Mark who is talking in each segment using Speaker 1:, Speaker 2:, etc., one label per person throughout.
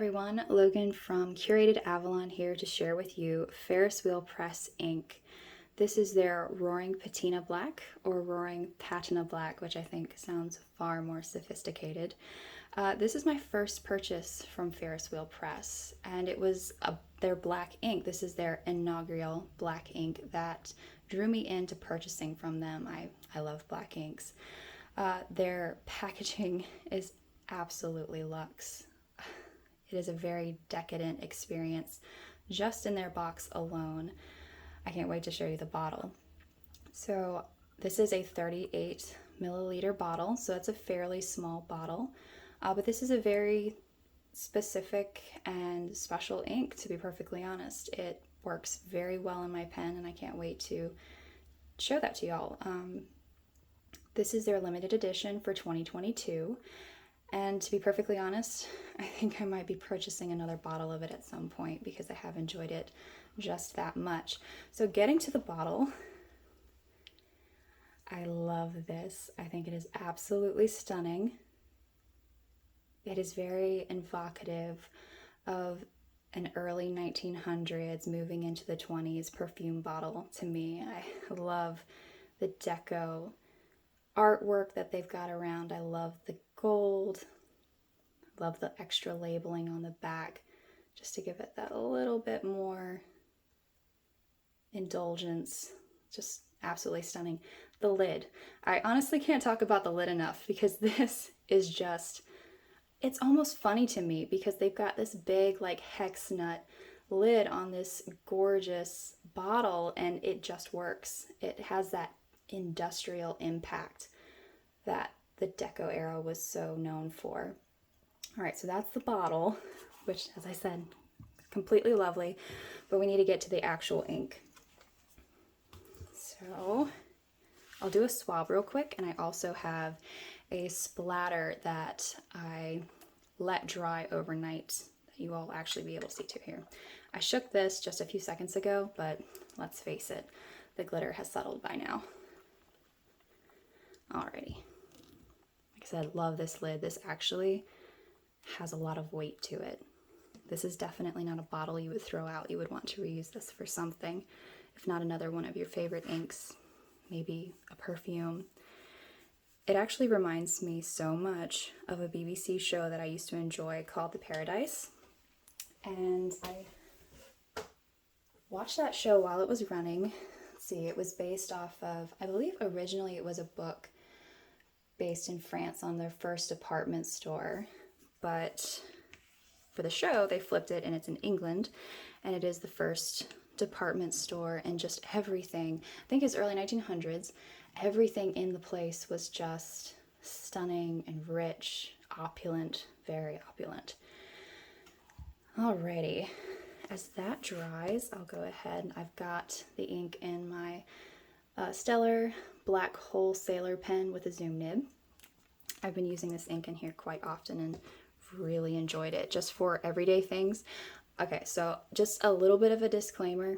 Speaker 1: everyone, Logan from Curated Avalon here to share with you Ferris Wheel Press ink. This is their Roaring Patina Black or Roaring Patina Black, which I think sounds far more sophisticated. This is my first purchase from Ferris Wheel Press, and it was their black ink. This is their inaugural black ink that drew me into purchasing from them. I love black inks. Their packaging is absolutely luxe. It is a very decadent experience just in their box alone. I can't wait to show you the bottle. So this is a 38 milliliter bottle, so that's a fairly small bottle, but this is a very specific and special ink, to be perfectly honest. It works very well in my pen, and I can't wait to show that to y'all. This is their limited edition for 2022. And to be perfectly honest, I think I might be purchasing another bottle of it at some point because I have enjoyed it just that much. So getting to the bottle, I love this. I think it is absolutely stunning. It is very evocative of an early 1900s moving into the 20s perfume bottle to me. I love the deco artwork that they've got around. I love the gold. I love the extra labeling on the back just to give it that little bit more indulgence. Just absolutely stunning. The lid. I honestly can't talk about the lid enough because this is just, it's almost funny to me because they've got this big like hex nut lid on this gorgeous bottle and it just works. It has that industrial impact that the Deco era was so known for. All right, so that's the bottle, which, as I said, completely lovely, but we need to get to the actual ink. So I'll do a swab real quick, and I also have a splatter that I let dry overnight that you all will actually be able to see too here. I shook this just a few seconds ago, but let's face it, the glitter has settled by now. Alrighty. Like I said, love this lid. This actually has a lot of weight to it. This is definitely not a bottle you would throw out. You would want to reuse this for something, if not another one of your favorite inks, maybe a perfume. It actually reminds me so much of a BBC show that I used to enjoy called The Paradise. And I watched that show while it was running. Let's see, it was based off of, I believe originally it was a book based in France on their first department store, but for the show they flipped it and it's in England, and it is the first department store, and just everything, I think it's early 1900s, everything in the place was just stunning and rich, opulent, very opulent. Alrighty, as that dries, I'll go ahead. I've got the ink in my Stellar Black Wholesaler pen with a zoom nib. I've been using this ink in here quite often and really enjoyed it just for everyday things. Okay, so just a little bit of a disclaimer.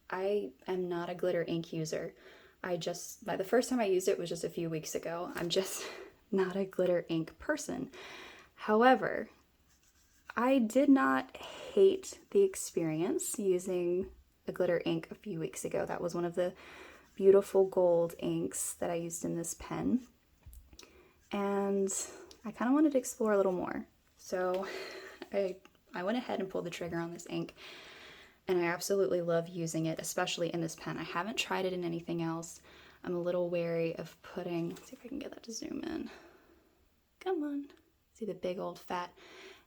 Speaker 1: I am not a glitter ink user. The first time I used it was just a few weeks ago. I'm just not a glitter ink person. However, I did not hate the experience using a glitter ink a few weeks ago. That was one of the beautiful gold inks that I used in this pen, and I kind of wanted to explore a little more, so I went ahead and pulled the trigger on this ink, and I absolutely love using it, especially in this pen. I haven't tried it in anything else. I'm a little wary of putting, let's see if I can get that to zoom in. Come on, see the big old fat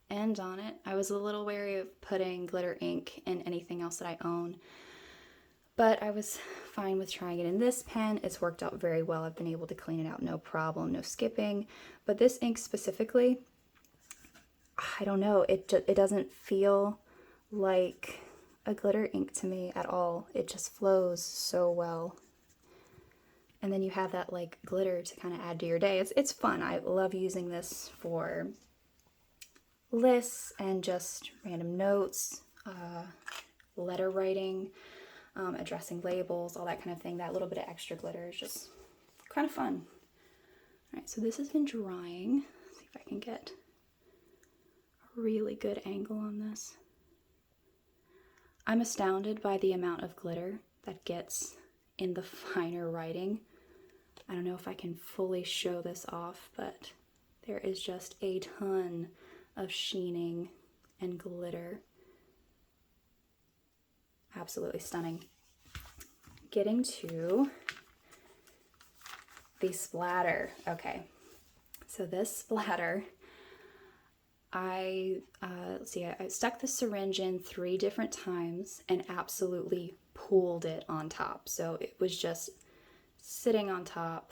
Speaker 1: end on it. I was a little wary of putting glitter ink in anything else that I own, but I was fine with trying it in this pen. It's worked out very well. I've been able to clean it out, no problem, no skipping. But this ink specifically, I don't know, it doesn't feel like a glitter ink to me at all. It just flows so well. And then you have that like glitter to kind of add to your day. It's fun. I love using this for lists and just random notes, letter writing, addressing labels, all that kind of thing. That little bit of extra glitter is just kind of fun. All right, so this has been drying. Let's see if I can get a really good angle on this. I'm astounded by the amount of glitter that gets in the finer writing. I don't know if I can fully show this off, but there is just a ton of sheening and glitter. Absolutely stunning. Getting to the splatter. Okay, so this splatter, let's see, I stuck the syringe in 3 different times and absolutely pooled it on top. So it was just sitting on top,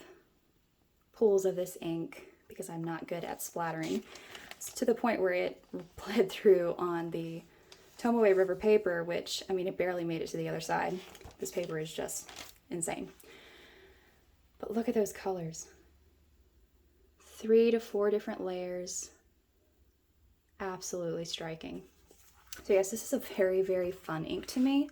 Speaker 1: pools of this ink, because I'm not good at splattering, to the point where it bled through on the Tomoe River paper, which, I mean, it barely made it to the other side. This paper is just insane. But look at those colors. 3 to 4 different layers. Absolutely striking. So yes, this is a very, very fun ink to me.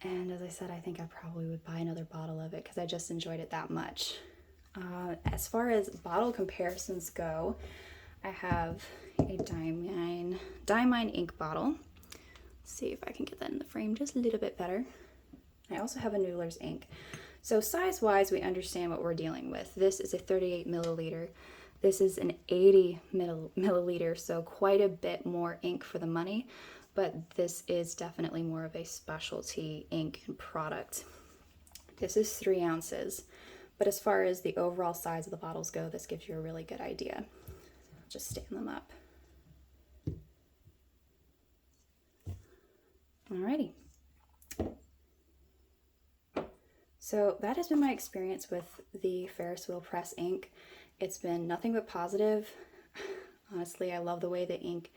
Speaker 1: And as I said, I think I probably would buy another bottle of it because I just enjoyed it that much. As far as bottle comparisons go, I have a Diamine ink bottle. Let's see if I can get that in the frame just a little bit better. I also have a Noodler's ink. So size-wise, we understand what we're dealing with. This is a 38 milliliter. This is an 80 milliliter, so quite a bit more ink for the money, but this is definitely more of a specialty ink and product. This is 3 ounces, but as far as the overall size of the bottles go, this gives you a really good idea. I'll just stand them up. Alrighty. So that has been my experience with the Ferris Wheel Press ink. It's been nothing but positive. Honestly, I love the way the ink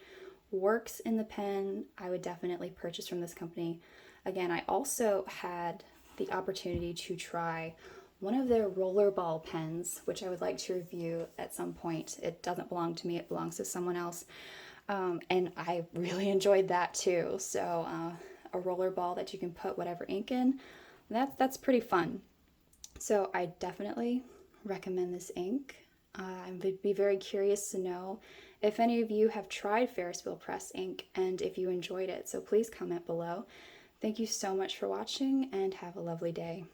Speaker 1: works in the pen. I would definitely purchase from this company. Again, I also had the opportunity to try one of their rollerball pens, which I would like to review at some point. It doesn't belong to me, it belongs to someone else. And I really enjoyed that too. So a rollerball that you can put whatever ink in, that's pretty fun. So I definitely recommend this ink. I would be very curious to know if any of you have tried Ferris Wheel Press ink and if you enjoyed it. So please comment below. Thank you so much for watching and have a lovely day.